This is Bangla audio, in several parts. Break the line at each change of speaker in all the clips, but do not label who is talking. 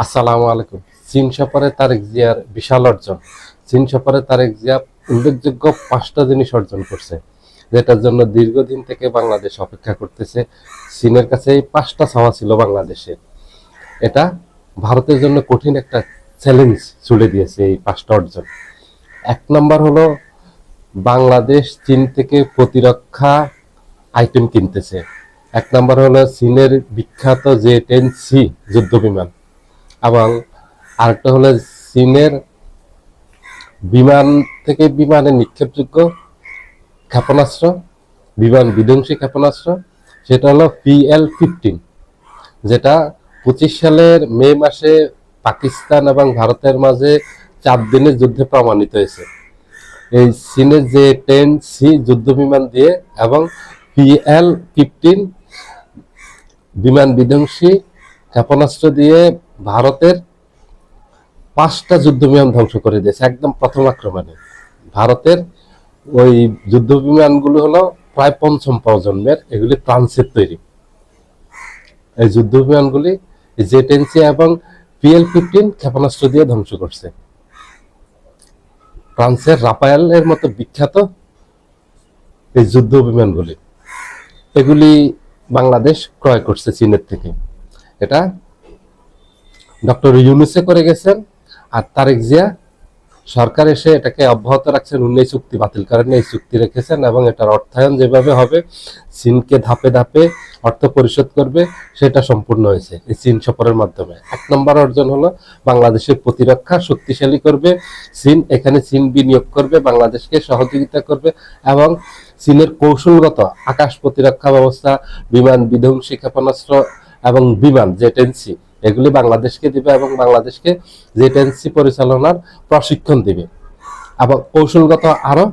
আসসালামু আলাইকুম। চীন সফরে তারেক জিয়ার বিশাল অর্জন। চীন সফরে তারেক জিয়া উল্লেখযোগ্য 5টা জিনিস অর্জন করছে, যেটার জন্য দীর্ঘদিন থেকে বাংলাদেশ অপেক্ষা করতেছে। চীনের কাছে এই 5টা চাওয়া ছিল বাংলাদেশে। এটা ভারতের জন্য কঠিন একটা চ্যালেঞ্জ ছুড়ে দিয়েছে এই 5টা অর্জন। 1 নম্বর হলো বাংলাদেশ চীন থেকে প্রতিরক্ষা আইটেম কিনতেছে। 1 নম্বর হলো চীনের বিখ্যাত জে-10C যুদ্ধ বিমান, এবং আরেকটা হলো চীনের বিমান থেকে বিমানে নিক্ষেপযোগ্য ক্ষেপণাস্ত্র, বিমান বিধ্বংসী ক্ষেপণাস্ত্র, সেটা হলো PL-15, যেটা 25 সালের মে মাসে পাকিস্তান এবং ভারতের মাঝে 4 দিনের যুদ্ধে প্রমাণিত হয়েছে। এই চীনের জে-10C যুদ্ধ বিমান দিয়ে এবং PL-15 বিমান বিধ্বংসী ক্ষেপণাস্ত্র দিয়ে ভারতের 5টা যুদ্ধ বিমান ধ্বংস করে দিয়েছে একদম প্রথম আক্রমণে। ভারতের ওই যুদ্ধ বিমানগুলো হলো প্রায় 5ম প্রজন্মের, এগুলি ফ্রান্সের তৈরি। এই যুদ্ধ বিমানগুলি জে-10C এবং PL-15 ক্ষেপণাস্ত্র দিয়ে ধ্বংস করছে। ফ্রান্সের রাফায়েলের মতো বিখ্যাত এই যুদ্ধ বিমানগুলি, এগুলি বাংলাদেশ ক্রয় করছে চীনের থেকে। এটা ডক্টর ইউনূসে করে গেছেন, আর তারেক জিয়া সরকার এসে এটাকে অব্যাহত রাখছেন। উনি এই চুক্তি বাতিল করেন, এই চুক্তি রেখেছেন, এবং এটার অর্থায়ন যেভাবে হবে, চীনকে ধাপে ধাপে অর্থ পরিশোধ করবে, সেটা সম্পূর্ণ হয়েছে এই চীন সফরের মাধ্যমে। 1 নম্বর অর্জন হলো বাংলাদেশের প্রতিরক্ষা শক্তিশালী করবে চীন। এখানে চীন বিনিয়োগ করবে, বাংলাদেশকে সহযোগিতা করবে, এবং চীনের কৌশলগত আকাশ প্রতিরক্ষা ব্যবস্থা, বিমান বিধ্বংসী ক্ষেপণাস্ত্র এবং বিমান জে-10C এগুলি বাংলাদেশকে দিবে, এবং বাংলাদেশকে জে-10C পরিচালনার প্রশিক্ষণ দিবে, এবং কৌশলগত আরো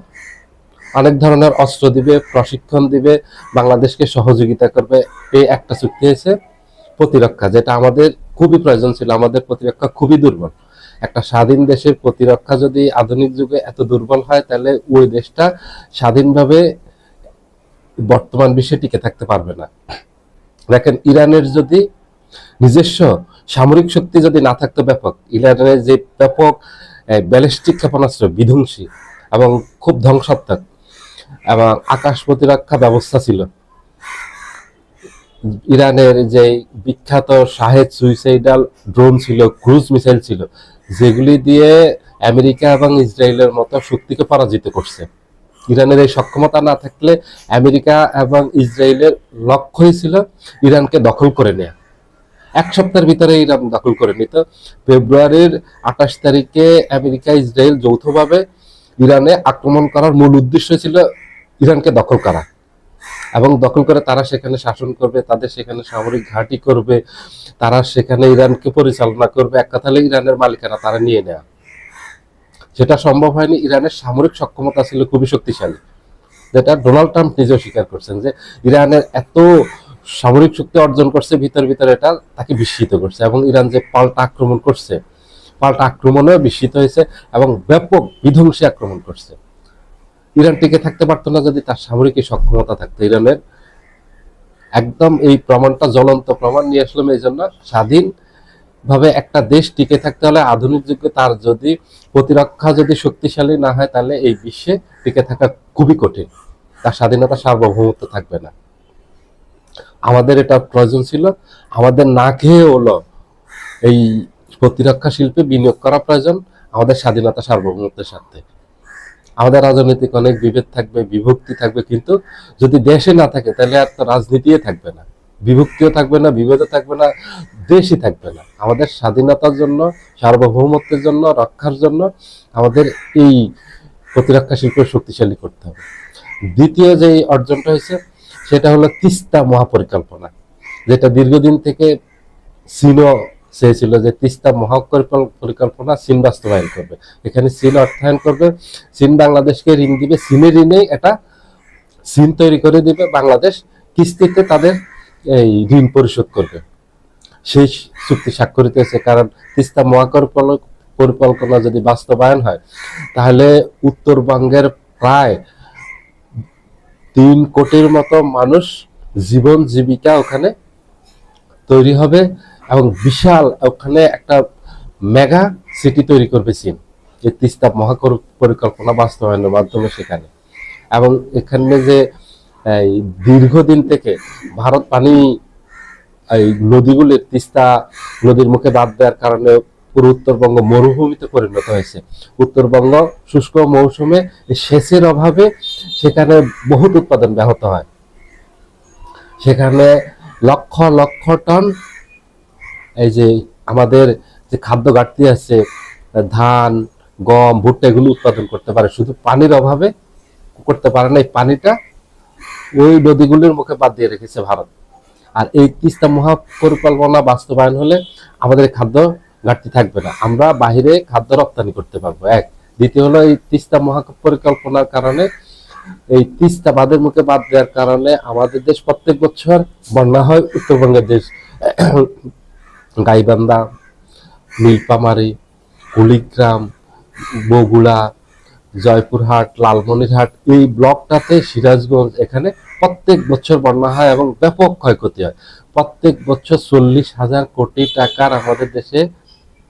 অনেক ধরনের অস্ত্র দিবে, প্রশিক্ষণ দিবে, বাংলাদেশকে সহযোগিতা করবে। এই একটা চুক্তি হয়েছে প্রতিরক্ষা, যেটা আমাদের খুবই প্রয়োজন ছিল। আমাদের প্রতিরক্ষা খুবই দুর্বল। একটা স্বাধীন দেশের প্রতিরক্ষা যদি আধুনিক যুগে এত দুর্বল হয়, তাহলে ওই দেশটা স্বাধীনভাবে বর্তমান বিশ্বে টিকে থাকতে পারবে না। দেখেন, ইরানের যদি নিজস্ব সামরিক শক্তি যদি না থাকতো ব্যাপক, ইরানের যে ব্যাপক ব্যালিস্টিক ক্ষেপণাস্ত্র বিধ্বংসী এবং খুব ধ্বংসাত্মক এবং আকাশ প্রতিরক্ষা ব্যবস্থা ছিল, ইরানের যে বিখ্যাত শাহেদ সুইসাইডাল ড্রোন ছিল, ক্রুজ মিসাইল ছিল, যেগুলি দিয়ে আমেরিকা এবং ইসরায়েলের মতো শক্তিকে পরাজিত করছে। ইরানের এই সক্ষমতা না থাকলে আমেরিকা এবং ইসরায়েলের লক্ষ্যই ছিল ইরানকে দখল করে নেয়া। 1 সপ্তাহের ভিতরে ইরান দখল করে নিত। ফেব্রুয়ারির 28 তারিখে আমেরিকা ইসরায়েল যৌথভাবে ইরানে আক্রমণ করার মূল উদ্দেশ্য ছিল ইরানকে দখল করা, এবং দখল করে তারা সেখানে শাসন করবে, তাদের সেখানে সামরিক ঘাঁটি করবে, তারা সেখানে ইরানকে পরিচালনা করবে। এক কথা হলো ইরানের মালিকানা তারা নিয়ে নেয়া। সেটা সম্ভব হয়নি। ইরানের সামরিক সক্ষমতা ছিল খুবই শক্তিশালী, যেটা ডোনাল্ড ট্রাম্প নিজেও স্বীকার করছেন, যে ইরানের এত সামরিক শক্তি অর্জন করছে, ভিতরে এটা তাকে বিস্মিত করছে। এবং ইরান যে পাল্টা আক্রমণ করছে, পাল্টা আক্রমণেও বিস্মিত হয়েছে এবং ব্যাপক বিধ্বংসী আক্রমণ করছে। ইরান টিকে থাকতে পারতো না যদি তার সামরিক সক্ষমতা থাকতো। ইরানের একদম এই প্রমাণটা, জ্বলন্ত প্রমাণ নিয়ে আসলাম এই জন্য। স্বাধীন ভাবে একটা দেশ টিকে থাকতে হলে আধুনিক যুগে তার যদি প্রতিরক্ষা যদি শক্তিশালী না হয়, তাহলে এই বিশ্বে টিকে থাকা খুবই কঠিন, তার স্বাধীনতা সার্বভৌমত্ব থাকবে না। আমাদের এটা প্রয়োজন ছিল, আমাদের না খেয়ে হলো এই প্রতিরক্ষা শিল্পে বিনিয়োগ করা প্রয়োজন, আমাদের স্বাধীনতা সার্বভৌমত্বের সাথে। আমাদের রাজনৈতিক অনেক বিভেদ থাকবে, বিভক্তি থাকবে, কিন্তু যদি দেশে না থাকে তাহলে আর তো রাজনীতিও থাকবে না, বিভক্তিও থাকবে না, বিভেদও থাকবে না, দেশই থাকবে না। আমাদের স্বাধীনতার জন্য, সার্বভৌমত্বের জন্য, রক্ষার জন্য আমাদের এই প্রতিরক্ষা শিল্প শক্তিশালী করতে হবে। দ্বিতীয় যে অর্জনটা হয়েছে সেটা হলো তিস্তা মহাপরিকল্পনা, যেটা দীর্ঘদিন থেকে চীনও চেয়েছিল, যে তিস্তা মহাপরিকল্পনা চীন বাস্তবায়ন করবে। এখানে চীন অর্থায়ন করবে, চীন বাংলাদেশকে ঋণ দিবে, চীনের ঋণেই এটা চীন তৈরি করে দিবে, বাংলাদেশ কিস্তিতে তাদের এই ঋণ পরিশোধ করবে। সেই চুক্তি স্বাক্ষরিত হয়েছে। কারণ তিস্তা মহাপরিকল্পনা যদি বাস্তবায়ন হয়, তাহলে উত্তরবঙ্গের প্রায় 3 কোটির মতো মানুষ জীবন জীবিকা ওখানে তৈরি হবে, এবং বিশাল ওখানে একটা মেগা সিটি তৈরি করবে চীন এই তিস্তা পরিকল্পনা বাস্তবায়নের মাধ্যমে সেখানে। এবং এখানে যে এই দীর্ঘদিন থেকে ভারত পানি এই নদীগুলির তিস্তা নদীর মুখে বাদ দেওয়ার কারণে পুরো উত্তরবঙ্গ মরুভূমিতে পরিণত হয়েছে। উত্তরবঙ্গ শুষ্ক মৌসুমে সেচের অভাবে সেখানে বহুত উৎপাদন ব্যাহত হয়। সেখানে লক্ষ লক্ষ টন এই যে আমাদের যে খাদ্য ঘাটতি আছে, ধান, গম, ভুট্টা এগুলো উৎপাদন করতে পারে, শুধু পানির অভাবে করতে পারে না। এই পানিটা ওই নদীগুলির মুখে বাদ দিয়ে রেখেছে ভারত। আর এই তিস্তা মহাপরিকল্পনা বাস্তবায়ন হলে আমাদের খাদ্য ঘাটতি থাকবে না, আমরা বাহিরে খাদ্য রপ্তানি করতে পারবো। এক, দ্বিতীয় হলো এই তিস্তা মহাপরিকল্পনার কারণে এই তিস্তা বাঁধের মুখে বাদ দেওয়ার কারণে আমাদের দেশ প্রত্যেক বছর বন্যা হয়। উত্তরবঙ্গের দেশ গাইবান্ধা, নীলফামারী, কুড়িগ্রাম, বগুড়া, জয়পুরহাট, লালমনিরহাট এই ব্লকটাতে, সিরাজগঞ্জ, এখানে প্রত্যেক বছর বন্যা হয় এবং ব্যাপক ক্ষয়ক্ষতি হয়। প্রত্যেক বছর 40,000 কোটি টাকার আমাদের দেশে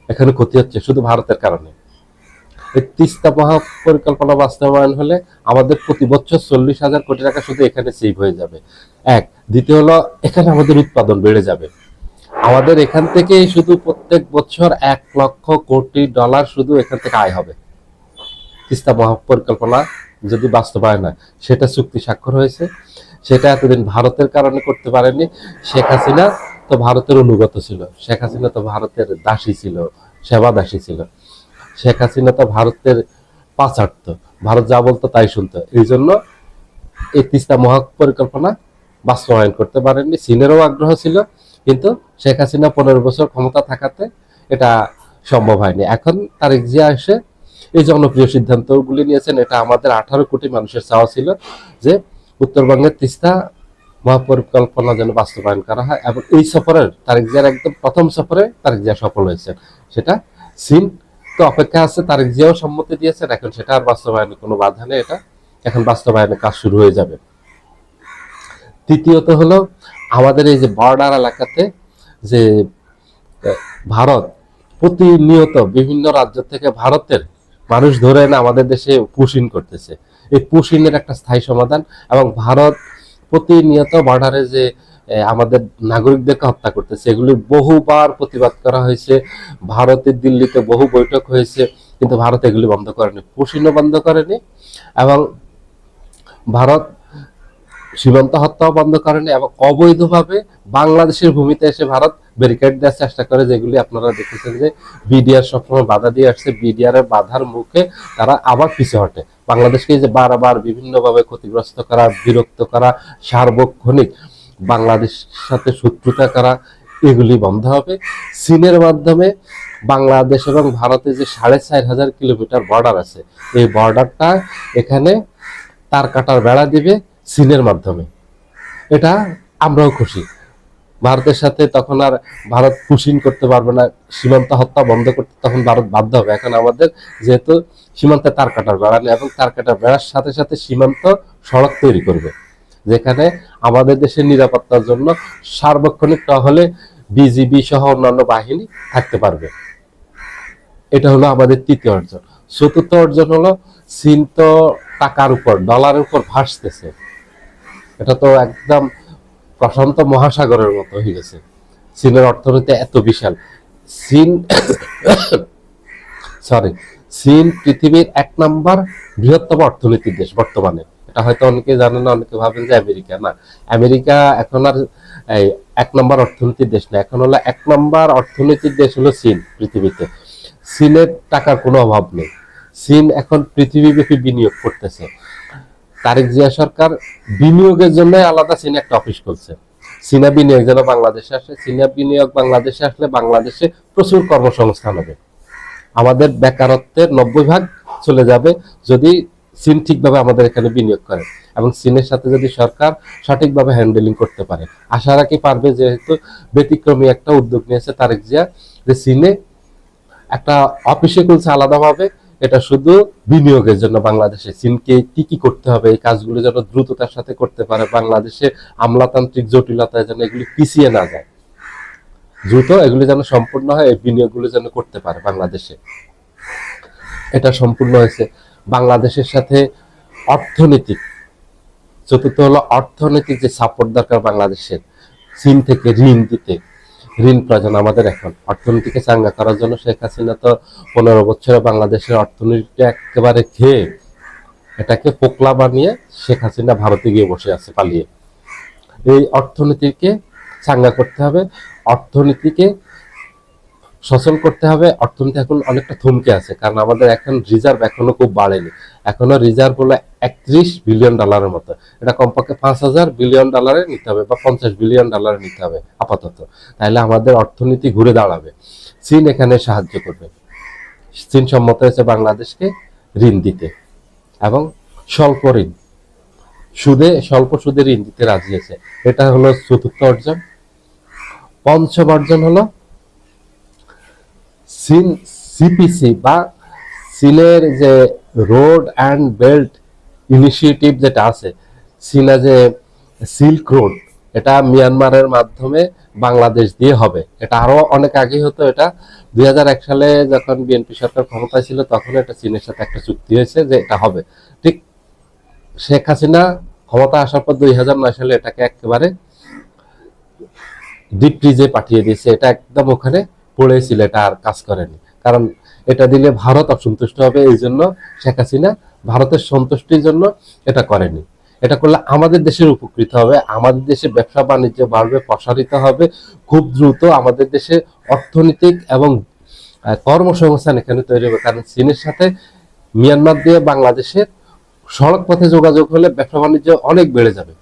এখানে ক্ষতি হচ্ছে শুধু ভারতের কারণে। এই তিস্তা মহাপরিকল্পনা বাস্তবায়ন হলে আমাদের প্রতি বছর 40,000 কোটি টাকা শুধু এখানে সেভ হয়ে যাবে। এক, দ্বিতীয় হলো এখানে আমাদের উৎপাদন বেড়ে যাবে। আমাদের এখান থেকে শুধু প্রত্যেক বছর $1,00,00,000 শুধু এখান থেকে আয় হবে তিস্তা মহাপরিকল্পনা যদি বাস্তবায়ন হয়। সেটা চুক্তি স্বাক্ষর হয়েছে, সেটা এতদিন ভারতের কারণে করতে পারেনি। শেখ হাসিনা তো ভারতের অনুগত ছিল, শেখ হাসিনা তো ভারতের দাসী ছিল, সেবা দাসী ছিল। শেখ হাসিনা তো ভারতের পাচারত, ভারত যা বলতো তাই শুনতো। এই জন্য এই তিস্তা মহাপরিকল্পনা বাস্তবায়ন করতে পারেননি। চীনেরও আগ্রহ ছিল, কিন্তু শেখ হাসিনা 15 বছর ক্ষমতা থাকাতে এটা সম্ভব হয়নি। এখন তারেক জিয়া এসে এই জনপ্রিয় সিদ্ধান্তগুলি নিয়েছেন। এটা আমাদের 18 কোটি মানুষের চাওয়া ছিল যে উত্তরবঙ্গের তিস্তা মহাপরিকল্পনা যেন বাস্তবায়ন করা হয়। এবং এই সফরের তারেক জিয়ার একদম প্রথম সফরে তারেক জিয়া সফল হয়েছেন। সেটা চীন তো অপেক্ষা আছে, তারেক জিয়াও সম্মতি দিয়েছেন, এখন সেটা আর বাস্তবায়নে কোনো বাধা নেই, এটা এখন বাস্তবায়নের কাজ শুরু হয়ে যাবে। তৃতীয়ত হলো আমাদের এই যে বর্ডার এলাকাতে যে ভারত প্রতিনিয়ত বিভিন্ন রাজ্য থেকে ভারতের মানুষ ধরে এনে আমাদের দেশে পুশিন করতেছে, এই পুশিনের একটা স্থায়ী সমাধান। এবং ভারত প্রতিনিয়ত বর্ডারে যে আমাদের নাগরিকদেরকে হত্যা করতেছে, এগুলি বহুবার প্রতিবাদ করা হয়েছে। ভারতের দিল্লিতে বহু বৈঠক হয়েছে, কিন্তু ভারত এগুলি বন্ধ করেনি, পুশিনও বন্ধ করেনি। এবং ভারত সীমান্ত হত্যাও বন্ধ করেনি, এবং অবৈধভাবে বাংলাদেশের ভূমিতে এসে ভারত ব্যারিকেড দেওয়ার চেষ্টা করে, যেগুলি আপনারা দেখেছেন যে বিডিআর সবসময় বাধা দিয়ে আসছে। বিডিআর এর বাধার মুখে তারা আবার পিছু হটে। বাংলাদেশকে যে বারবার বিভিন্নভাবে ক্ষতিগ্রস্ত করা, বিরক্ত করা, সার্বক্ষণিক বাংলাদেশের সাথে শত্রুতা করা, এগুলি বন্ধ হবে। চীনের মাধ্যমে বাংলাদেশ এবং ভারতে যে 4,500 কিলোমিটার বর্ডার আছে, এই বর্ডারটা এখানে তার কাটার বেড়া দিবে চীনের মাধ্যমে। এটা আমরাও খুশি। ভারতের সাথে তখন আর ভারত পুশিন করতে পারবে না, সীমান্ত হত্যা বন্ধ করতে তখন ভারত বাধ্য হবে। এখন আমাদের যেহেতু সীমান্তে তার কাটার বেড়া নেই, এবং তার কাটার বেড়ার সাথে সাথে সীমান্ত সড়ক তৈরি করবে, যেখানে আমাদের দেশের নিরাপত্তার জন্য সার্বক্ষণিক টহলে বিজিবি সহ অন্যান্য বাহিনী থাকতে পারবে। এটা হলো আমাদের তৃতীয় অর্জন। চতুর্থ অর্জন হলো চীন তো টাকার উপর, ডলারের উপর ভাসতেছে। এটা তো একদম প্রশান্ত মহাসাগরের মতো হয়ে গেছে। চীনের অর্থনীতি এত বিশাল। চীন চীন পৃথিবীর 1 নম্বর বৃহত্তম অর্থনীতির দেশ বর্তমানে। এটা হয়তো অনেকে জানে না, অনেকে ভাবেন যে আমেরিকা। না, আমেরিকা এখন আর 1 নম্বর অর্থনীতির দেশ না, এখন হলো 1 নম্বর অর্থনীতির দেশ হলো চীন পৃথিবীতে। চীনের টাকার কোনো অভাব নেই। চীন এখন পৃথিবীব্যাপী বিনিয়োগ করতেছে। তারেক জিয়া সরকার বিনিয়োগের জন্য আলাদা চীনে একটা অফিস করছে। চীনা বিনিয়োগ যেন বাংলাদেশে আসে, চীনা বিনিয়োগ বাংলাদেশে আসলে বাংলাদেশে প্রচুর কর্মসংস্থান হবে। আমাদের বেকারত্বের 90% চলে যাবে যদি চীন ঠিকভাবে আমাদের এখানে বিনিয়োগ করে, এবং চীনের সাথে যদি সরকার সঠিকভাবে হ্যান্ডেলিং করতে পারে। আশা রাখি পারবে, যেহেতু ব্যতিক্রমী একটা উদ্যোগ নিয়েছে তারেক জিয়া, যে চীনে একটা অফিসে খুলছে আলাদাভাবে। এটা শুধু বিনিয়োগের জন্য বাংলাদেশে চীনকে কি কি করতে হবে, এই কাজগুলো যেন দ্রুততার সাথে করতে পারে, বাংলাদেশে আমলাতান্ত্রিক জটিলতায় যেন এগুলি পিছিয়ে না যায়। দ্রুত এগুলি যেন সম্পূর্ণ হয়, এই বিনিয়োগগুলো যেন করতে পারে বাংলাদেশে, এটা সম্পূর্ণ হয়েছে। বাংলাদেশের সাথে অর্থনৈতিক, চতুর্থ হলো অর্থনৈতিক যে সাপোর্ট দরকার বাংলাদেশের, চীন থেকে ঋণ দিতে, ঋণ প্রয়োজন আমাদের এখন অর্থনীতিকে চাঙ্গা করার জন্য। শেখ হাসিনা তো 15 বছরে বাংলাদেশের অর্থনীতিটা একেবারে খেয়ে এটাকে পোকলা বানিয়ে শেখ হাসিনা ভারতে গিয়ে বসে আছে পালিয়ে। এই অর্থনীতিকে চাঙ্গা করতে হবে, অর্থনীতিকে সচল করতে হবে। অর্থনীতি এখন অনেকটা থমকে আছে, কারণ আমাদের এখন রিজার্ভ এখনো খুব বাড়েনি, এখনো রিজার্ভ হলো 31 বিলিয়ন ডলারের মতো। এটা কমপক্ষে 5,000 বিলিয়ন ডলারে নিতে হবে বা 50 বিলিয়ন ডলারে নিতে হবে আপাতত, তাহলে আমাদের অর্থনীতি ঘুরে দাঁড়াবে। চীন এখানে সাহায্য করবে। চীন সম্মত হয়েছে বাংলাদেশকে ঋণ দিতে এবং স্বল্প ঋণ, স্বল্প সুদে ঋণ দিতে রাজি আছে। এটা হলো চতুর্থ অর্জন। পঞ্চম অর্জন হলো চীন সিপিসি বা চীনের যে রোড অ্যান্ড বেল্ট ইনিশিয়েটিভ যেটা আছে, চীনা যে সিল্ক রোড, এটা মিয়ানমারের মাধ্যমে বাংলাদেশ দিয়ে হবে। এটা আরো অনেক আগে হতো, এটা 2001 সালে যখন বিএনপি সরকার ক্ষমতায় ছিল তখন এটা চীনের সাথে একটা চুক্তি হয়েছে যে এটা হবে। ঠিক শেখ হাসিনা ক্ষমতা আসার পর 2009 সালে এটাকে একেবারে ডিপ ফ্রিজে পাঠিয়ে দিয়েছে, এটা একদম ওখানে পড়েছিল, এটা আর কাজ করেনি। কারণ এটা দিলে ভারত অসন্তুষ্ট হবে, এই জন্য শেখ হাসিনা ভারতের সন্তুষ্টির জন্য এটা করেনি। এটা করলে আমাদের দেশের উপকৃত হবে, আমাদের দেশে ব্যবসা বাণিজ্য বাড়বে, প্রসারিত হবে খুব দ্রুত, আমাদের দেশে অর্থনৈতিক এবং কর্মসংস্থান এখানে তৈরি হবে। কারণ চীনের সাথে মিয়ানমার দিয়ে বাংলাদেশের সড়ক পথে যোগাযোগ হলে ব্যবসা বাণিজ্য অনেক বেড়ে যাবে।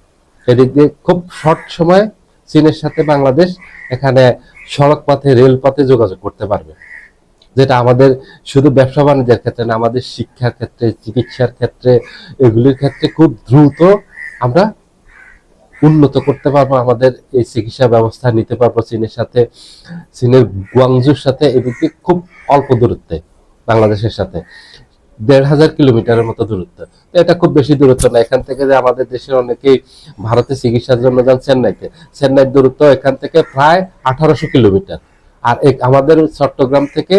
এদিক দিয়ে খুব শর্ট সময়ে চীনের সাথে বাংলাদেশ এখানে সড়ক পথে, রেল পথে যোগাযোগ করতে পারবে, যেটা আমাদের শুধু ব্যবসা বাণিজ্যের ক্ষেত্রে না, আমাদের শিক্ষার ক্ষেত্রে, চিকিৎসার ক্ষেত্রে, এগুলির ক্ষেত্রে খুব দ্রুত আমরা উন্নত করতে পারবো। আমাদের এই চিকিৎসা ব্যবস্থা নিতে পারবো চীনের সাথে, চীনের গুয়াংজুর সাথে, এদিকে খুব অল্প দূরত্বে বাংলাদেশের সাথে 1,500 কিলোমিটারের মতো দূরত্ব। এটা খুব বেশি দূরত্ব না। এখান থেকে যে আমাদের দেশের অনেকেই ভারতে চিকিৎসার জন্য যান চেন্নাইতে, চেন্নাইয়ের দূরত্ব এখান থেকে প্রায় 1800 কিলোমিটার। আর আমাদের চট্টগ্রাম থেকে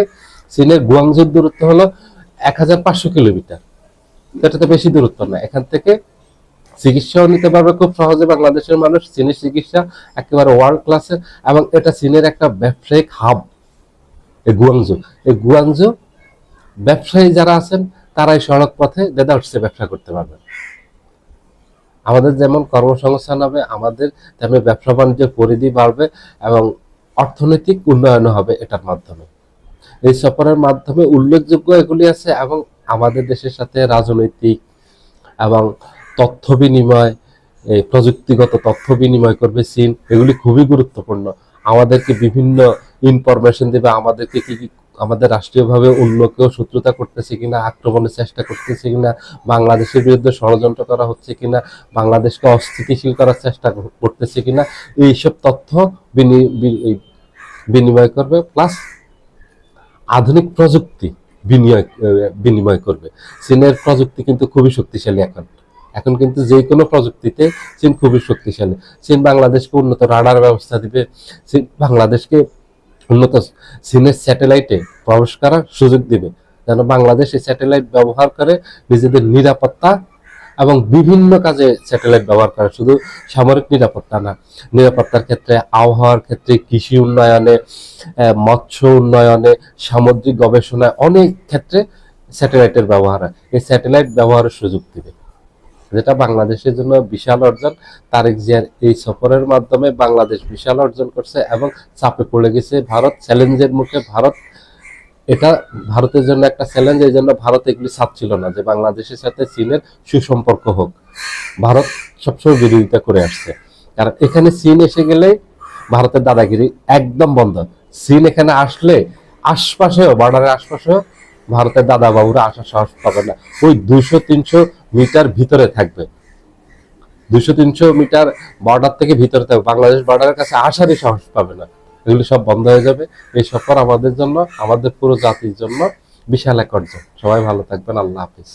চীনের গুয়াংজুর দূরত্ব হলো 1500 কিলোমিটার। এটা তো বেশি দূরত্ব না, এখান থেকে চিকিৎসাও নিতে পারবে খুব সহজে বাংলাদেশের মানুষ। চীনের চিকিৎসা একেবারে ওয়ার্ল্ড ক্লাসের, এবং এটা চীনের একটা ব্যবসায়িক হাব এই গুয়াংজু। এই গুয়াংজু ব্যবসায়ী যারা আছেন তারাই সড়ক পথে দেদারসে ব্যবসা করতে পারবে। আমাদের যেমন কর্মসংস্থান হবে, আমাদের তেমনি ব্যবসা বাণিজ্যের পরিধি বাড়বে এবং অর্থনৈতিক উন্নয়ন হবে এটার মাধ্যমে। এই সফরের মাধ্যমে উল্লেখযোগ্য এগুলি আছে, এবং আমাদের দেশের সাথে রাজনৈতিক এবং তথ্য বিনিময়, এই প্রযুক্তিগত তথ্য বিনিময় করবে চীন, এগুলি খুবই গুরুত্বপূর্ণ। আমাদেরকে বিভিন্ন ইনফরমেশন দেবে, আমাদেরকে কি কি আমাদের রাষ্ট্রীয়ভাবে অন্য কেউ শত্রুতা করতেছে কিনা, আক্রমণের চেষ্টা করতেছে কিনা, বাংলাদেশের বিরুদ্ধে ষড়যন্ত্র করা হচ্ছে কিনা, বাংলাদেশকে অস্থিতিশীল করার চেষ্টা করতেছে কিনা, এইসব তথ্য বিনিময় করবে। প্লাস আধুনিক প্রযুক্তি বিনিময় করবে। চীনের প্রযুক্তি কিন্তু খুবই শক্তিশালী এখন কিন্তু যে কোনো প্রযুক্তিতে চীন খুবই শক্তিশালী। চীন বাংলাদেশকে উন্নত রাডার ব্যবস্থা দিবে, চীন বাংলাদেশকে উন্নত চীনের স্যাটেলাইটে প্রবেশ করার সুযোগ দিবে, যেন বাংলাদেশ এই স্যাটেলাইট ব্যবহার করে নিজেদের নিরাপত্তা এবং বিভিন্ন কাজে স্যাটেলাইট ব্যবহার করে, শুধু সামরিক নিরাপত্তা না, নিরাপত্তার ক্ষেত্রে, আবহাওয়ার ক্ষেত্রে, কৃষি উন্নয়নে, মৎস্য উন্নয়নে, সামুদ্রিক গবেষণায়, অনেক ক্ষেত্রে স্যাটেলাইটের ব্যবহার হয়। এই স্যাটেলাইট ব্যবহারের সুযোগ দিবে, যেটা বাংলাদেশের জন্য বিশাল অর্জন। তারেক জিয়ার এই সফরের মাধ্যমে বাংলাদেশ বিশাল অর্জন করছে এবং চাপে পড়ে গেছে ভারত, চ্যালেঞ্জের মুখে ভারত। এটা ভারতের জন্য একটা চ্যালেঞ্জ, এই জন্য ভারত এগুলি চাচ্ছিল না যে বাংলাদেশের সাথে চীনের সুসম্পর্ক হোক। ভারত সবসময় বিরোধিতা করে আসছে, কারণ এখানে চীন এসে গেলে ভারতের দাদাগিরি একদম বন্ধ। চীন এখানে আসলে আশপাশেও, বর্ডারের আশপাশেও ভারতের দাদা বাবুরা আসার সাহস পাবে না। ওই 200-300 মিটার ভিতরে থাকবে, 200-300 মিটার বর্ডার থেকে ভিতরে থাকবে, বাংলাদেশ বর্ডারের কাছে আসারই সাহস পাবে না। এগুলি সব বন্ধ হয়ে যাবে। এই সফর আমাদের জন্য, আমাদের পুরো জাতির জন্য বিশাল এক অর্জন। সবাই ভালো থাকবেন। আল্লাহ হাফিজ।